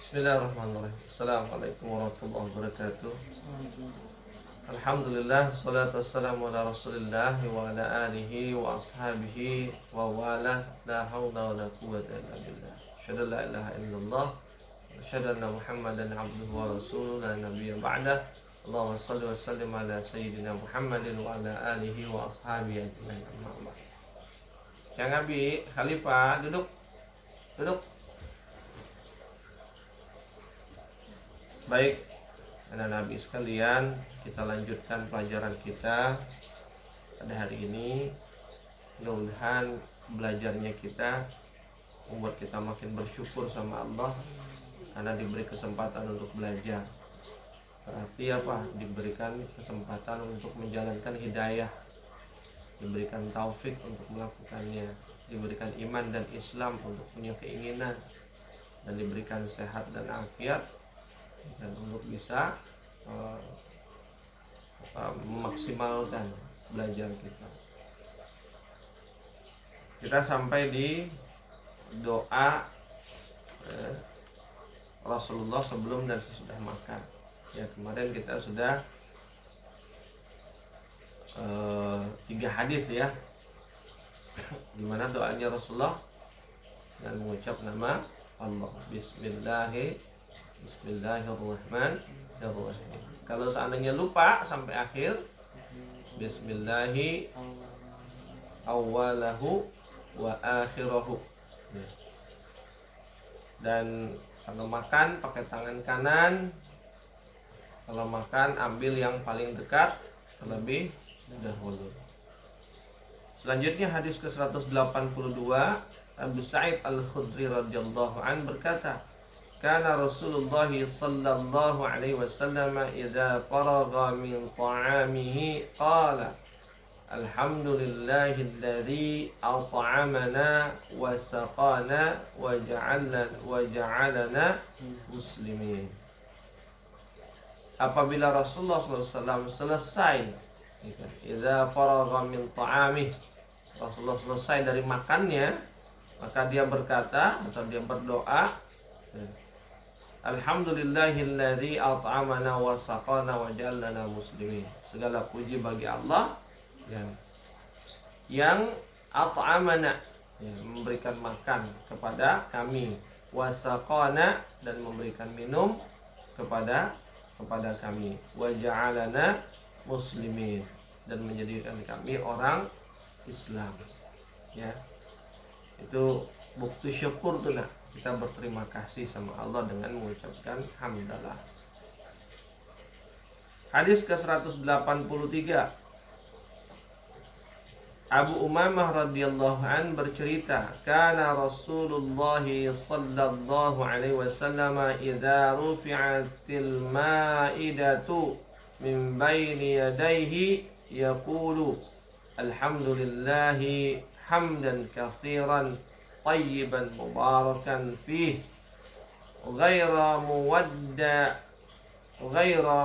Bismillahirrahmanirrahim. Assalamualaikum warahmatullahi wabarakatuh. Alhamdulillah, salatu wassalamu ala rasulillah wa ala alihi wa ashabihi wa wala. La hawla wa la quwwata illa billah. Asyhadu an la ilaha illallah wa asyhadu anna Muhammadan abduhu wa rasuluhu la nabiyya ba'dah. Allahumma shalli wa sallim ala sayyidina Muhammadin wa ala alihi wa ashabihi ajmain. Amma ba'd. Yang Abi Khalifah duduk. Baik, anak Nabi sekalian, kita lanjutkan pelajaran kita pada hari ini. Mudah-mudahan belajarnya kita membuat kita makin bersyukur sama Allah karena diberi kesempatan untuk belajar. Berarti apa? Diberikan kesempatan untuk menjalankan hidayah, diberikan taufik untuk melakukannya, diberikan iman dan Islam untuk punya keinginan, dan diberikan sehat dan afiat, dan untuk bisa memaksimalkan belajar kita. Kita sampai di doa Rasulullah sebelum dan sesudah makan. Ya, kemarin kita sudah 3 hadis ya, dimana doanya Rasulullah dan mengucap nama Allah. Bismillahirrahmanirrahim. Kalau seandainya lupa sampai akhir, Bismillahi awwalahu wa akhirahu. Dan kalau makan pakai tangan kanan. Kalau makan ambil yang paling dekat terlebih dahulu. Selanjutnya hadis ke-182, Abu Sa'id Al-Khudri radhiyallahu an berkata, "Kana Rasulullah sallallahu alaihi wasallam idza faragha min ta'amihi qala Alhamdulillahilladzi at'amana wa saqana wa ja'alana muslimin." Apabila Rasulullah SAW selesai, idza faragha min ta'amih, Rasulullah selesai dari makannya, maka dia berkata atau dia berdoa, Alhamdulillahilladzi at'amana wa saqana wa ja'alana muslimin. Segala puji bagi Allah yang at'amana, memberikan makan kepada kami, wa saqana, dan memberikan minum kepada kami, wa ja'alana muslimin, dan menjadikan kami orang Islam. Ya, itu bukti syukur tuh nak, kita berterima kasih sama Allah dengan mengucapkan hamdalah. Hadis ke-183, Abu Umamah radhiyallahu an bercerita, kana Rasulullah sallallahu alaihi wasallam idza rufi'atil ma'idatu min baini yadayhi yaqulu alhamdulillahi hamdan katsiran tayyiban mubarakan fih ghaira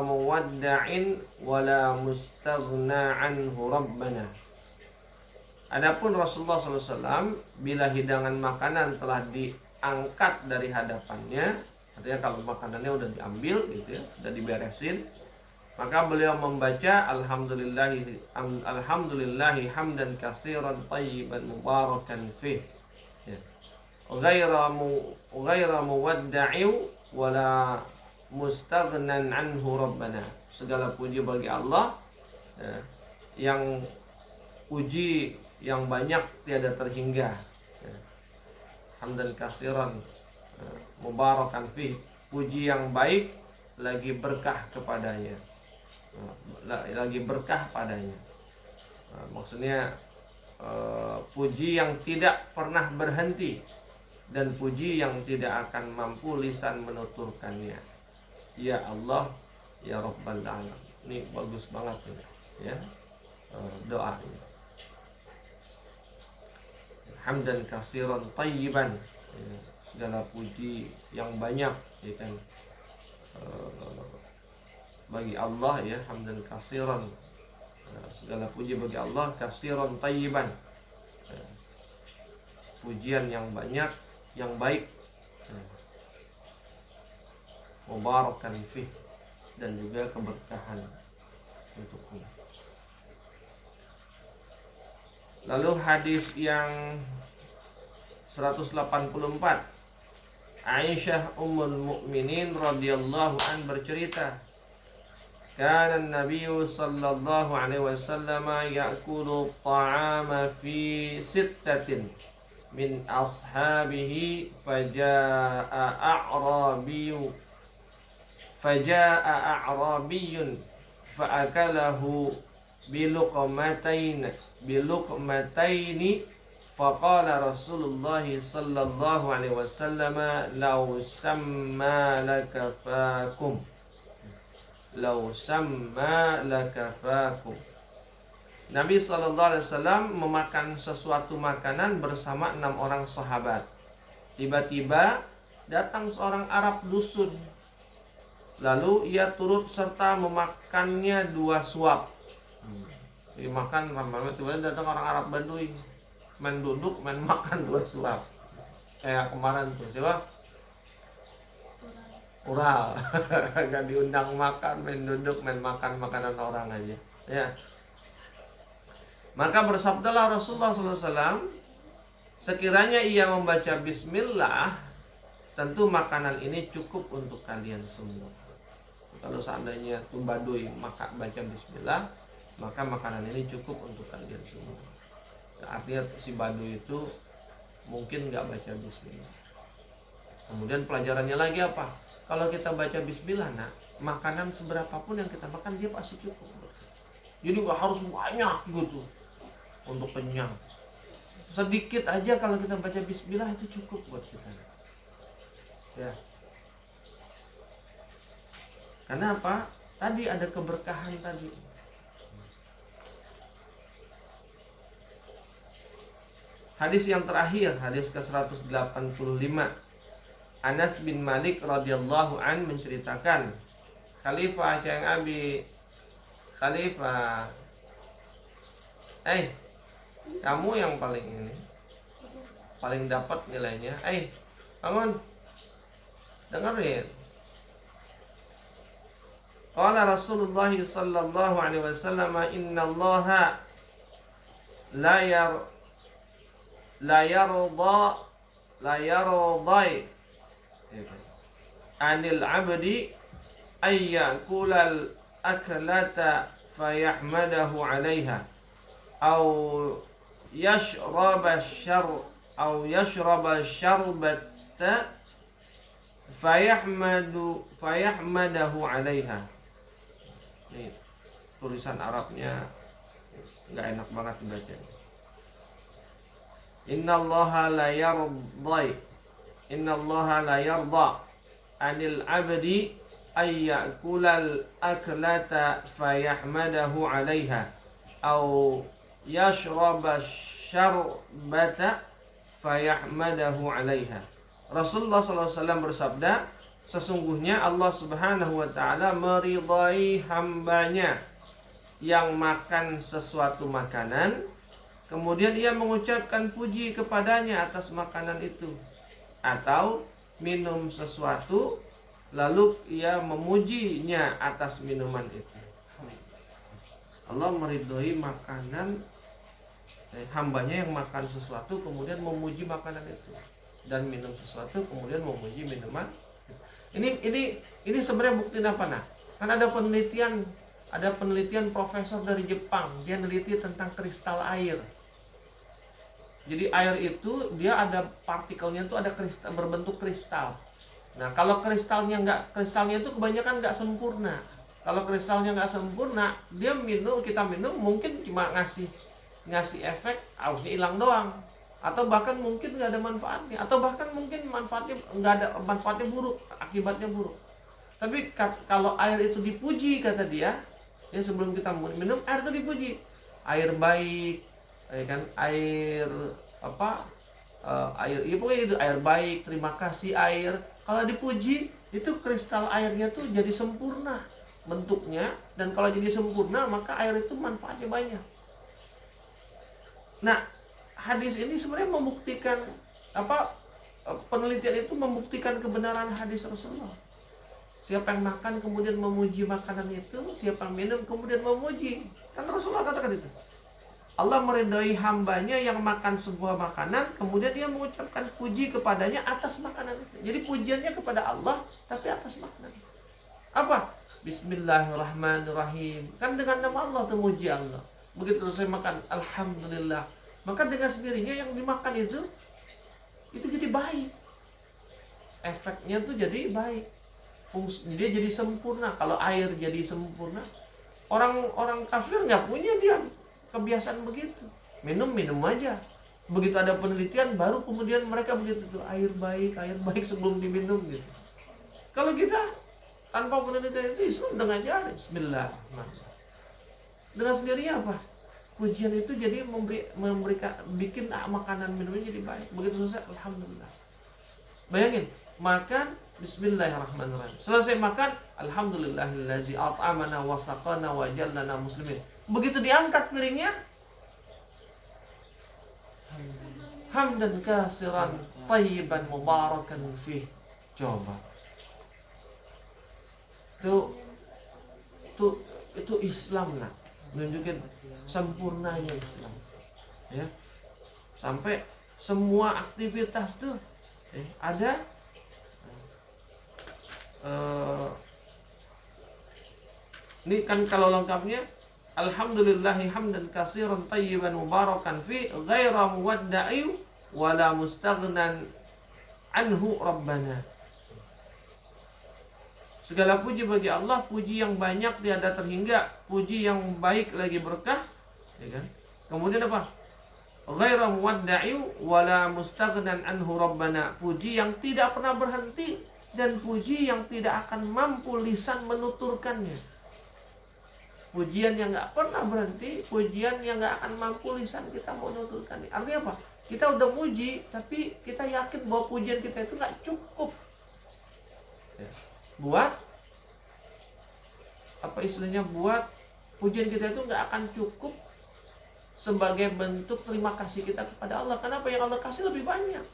muwadda'in wala mustaghna anhu rabbana. Adapun Rasulullah SAW bila hidangan makanan telah diangkat dari hadapannya, artinya kalau makanannya udah diambil gitu ya, sudah diberesin, maka beliau membaca Alhamdulillahi hamdan katsiran tayyiban mubarakan fih, ghaira muwadda'in wala mustaghnan anhu rabbana. Segala puji bagi Allah, yang puji yang banyak tiada terhingga, hamdan katsiran mubarakan fih, puji yang baik lagi berkah kepadanya, maksudnya puji yang tidak pernah berhenti dan puji yang tidak akan mampu lisan menuturkannya. Ya Allah, ya Rabbal Alamin. Ini bagus banget ini, ya, doanya. Hamdan katsiran tayyiban, segala puji yang banyak, ya kan, bagi Allah, ya, hamdan katsiran, segala puji bagi Allah, katsiran tayyiban, pujian yang banyak, yang baik. mubarakan fih, dan juga keberkahan untuknya. Lalu hadis yang 184, Aisyah Ummul Mukminin radhiyallahu an bercerita, kana an-nabiy sallallahu alaihi wasallam ya'kulu ta'ama fi sittatin min ashabihi faja'a a'rabiyyun fa'akalahu biluqmataini faqala Rasulullah sallallahu alaihi wasallam law samma lakafakum Nabi sallallahu alaihi wasallam memakan sesuatu makanan bersama 6 orang sahabat. Tiba-tiba datang seorang Arab dusun. Lalu ia turut serta memakannya 2 suap. Jadi makan lama-lama tiba-tiba datang orang Arab Baduy. Main duduk, main makan 2 suap. Kayak kemarin tuh, siapa? Ural. Gak diundang makan, main duduk, main makan makanan orang aja. Ya. Maka bersabdalah Rasulullah SAW, sekiranya ia membaca bismillah, tentu makanan ini cukup untuk kalian semua. Kalau seandainya tuh Baduy maka baca bismillah, maka makanan ini cukup untuk kalian semua. Artinya si Baduy itu mungkin gak baca bismillah. Kemudian pelajarannya lagi apa? Kalau kita baca bismillah, nak, makanan seberapapun yang kita makan dia pasti cukup. Jadi gak harus banyak gitu untuk kenyang. Sedikit aja kalau kita baca bismillah itu cukup buat kita. Ya. Karena apa? Tadi ada keberkahan tadi. Hadis yang terakhir, hadis ke-185. Anas bin Malik radhiyallahu an menceritakan, Khalifah Cang Abi, Khalifah, kamu yang paling ini, paling dapat nilainya. Bangun, dengerin. Qala Rasulullah sallallahu alaihi wasallam, innallaha la yardai anil abdi ayyakulal aklata fayahmadahu 'alaiha aw yashraba syarbata fayahmadahu 'alaiha. Ini tulisan Arabnya nggak enak banget dibaca. Innallaha la yarda anil abdi ayyakulal aklata fayahmadahu 'alaiha aw yashraba syarbata fayahmadahu 'alaiha. Rasulullah SAW bersabda, sesungguhnya Allah Subhanahu wa ta'ala meridai hambanya yang makan sesuatu makanan, kemudian ia mengucapkan puji kepadanya atas makanan itu, atau minum sesuatu lalu ia memujinya atas minuman itu. Allah meridhoi makanan hambanya yang makan sesuatu kemudian memuji makanan itu, dan minum sesuatu kemudian memuji minuman. Ini sebenarnya bukti apa? Nah, kan ada penelitian profesor dari Jepang, dia neliti tentang kristal air. Jadi air itu dia ada partikelnya itu ada kristal, berbentuk kristal. Nah, kalau kristalnya itu kebanyakan nggak sempurna. Kalau kristalnya nggak sempurna, kita minum mungkin cuma ngasih efek hausnya hilang doang, atau bahkan mungkin nggak ada manfaatnya, atau bahkan mungkin manfaatnya buruk, akibatnya buruk. Tapi kalau air itu dipuji, kata dia, ya sebelum kita minum air itu dipuji, air baik, ya kan, air pokoknya itu air baik, terima kasih air. Kalau dipuji itu kristal airnya tuh jadi sempurna bentuknya, dan kalau jadi sempurna maka air itu manfaatnya banyak. Nah, hadis ini sebenarnya membuktikan penelitian itu membuktikan kebenaran hadis Rasulullah. Siapa yang makan kemudian memuji makanan itu, siapa yang minum kemudian memuji. Kan Rasulullah katakan itu. Allah meridhai hambanya yang makan sebuah makanan, kemudian dia mengucapkan puji kepadanya atas makanan itu. Jadi pujiannya kepada Allah, tapi atas makanan itu. Apa? Bismillahirrahmanirrahim. Kan dengan nama Allah itu muji Allah. Begitu saya makan, alhamdulillah. Maka dengan sendirinya yang dimakan itu jadi baik. Efeknya tuh jadi baik. Dia jadi sempurna. Kalau air jadi sempurna, orang kafir nggak punya dia kebiasaan begitu. Minum aja. Begitu ada penelitian, baru kemudian mereka begitu tuh, air baik sebelum diminum gitu. Kalau kita tanpa penelitian itu Islam dengan jari Bismillahirrahmanirrahim. Dengan sendirinya apa? Pujian itu jadi memberikan bikin makanan minumnya jadi baik. Begitu selesai, alhamdulillah. Bayangin, makan Bismillahirrahmanirrahim. Selesai makan, alhamdulillahillazi at'amana wa saqana wa jallana muslimin. Begitu diangkat piringnya, hamdan kasiran tayyiban mubarakan fih. Coba. Itu Islam lah, nunjukin sempurnanya Islam, ya. Sampai semua aktivitas tuh ada ini kan kalau lengkapnya, alhamdulillahi hamdan katsiran tayyiban mubarakan fi ghaira muwadda'i wala mustaghnan anhu rabbana. Segala puji bagi Allah, puji yang banyak tiada terhingga, puji yang baik lagi berkah, ya kan? Kemudian apa? Ghaira muwadda'i wala mustaghnan anhu rabbana. Puji yang tidak pernah berhenti dan puji yang tidak akan mampu lisan menuturkannya. Pujian yang nggak pernah berhenti, pujian yang nggak akan mampu lisan kita menuturkannya. Artinya apa? Kita udah muji, tapi kita yakin bahwa pujian kita itu nggak cukup. Ya. Buat apa istilahnya, buat pujian kita itu nggak akan cukup sebagai bentuk terima kasih kita kepada Allah. Kenapa? Yang Allah kasih lebih banyak.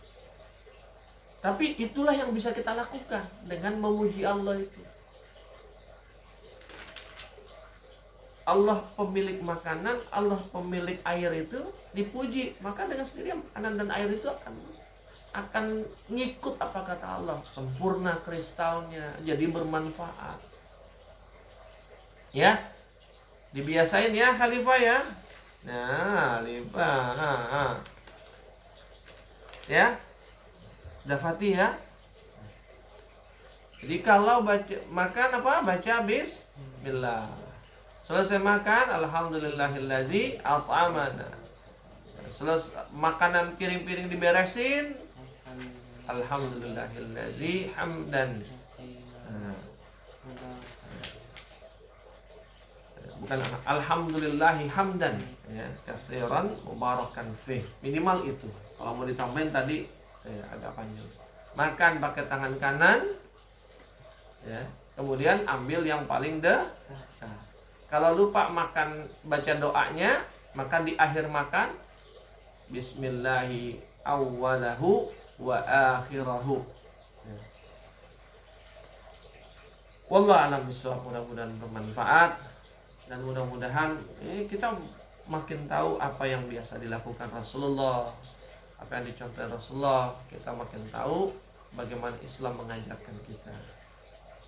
Tapi itulah yang bisa kita lakukan dengan memuji Allah itu. Allah pemilik makanan, Allah pemilik air itu dipuji, maka dengan sendirinya makanan dan air itu akan ngikut apa kata Allah, sempurna kristalnya, jadi bermanfaat. Ya, dibiasain ya Khalifah ya. Nah, Khalifah, ya, udah Fatihah. Jadi kalau makan baca Bismillah. Selesai makan, alhamdulillahillazi at'amana. Selesai makanan, piring-piring diberesin, alhamdulillahillazi hamdan. Bukan alhamdulillahi hamdan, ya, katsiran mubarakan fih. Minimal itu. Kalau mau ditambahin tadi agak panjang. Makan pakai tangan kanan, ya. Kemudian ambil yang paling dekat. Kalau lupa makan baca doanya, maka di akhir makan bismillahi awwalahu wa akhirahu. Ya. Wallahu a'lam bishawab. Mudah-mudahan bermanfaat dan mudah-mudahan kita makin tahu apa yang biasa dilakukan Rasulullah, apa yang dicontohkan Rasulullah. Kita makin tahu bagaimana Islam mengajarkan kita.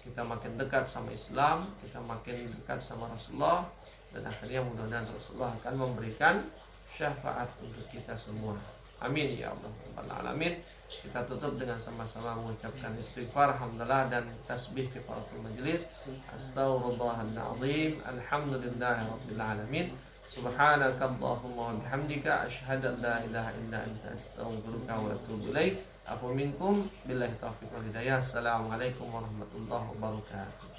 Kita makin dekat sama Islam, kita makin dekat sama Rasulullah, dan akhirnya mudah-mudahan Rasulullah akan memberikan syafaat untuk kita semua. Amin ya Allah rabbal alamin. Kita tutup dengan sama-sama mengucapkan istighfar, hamdalah, dan tasbih kifaratul majlis. Astaghfirullahal azim. Alhamdulillahi rabbil alamin. Subhanakallahumma wa bihamdika asyhadu an la ilaha illa anta astaghfiruka wa atubu ilaik. Afu minkum billahi taufiq wal hidayah. Assalamualaikum warahmatullahi wabarakatuh.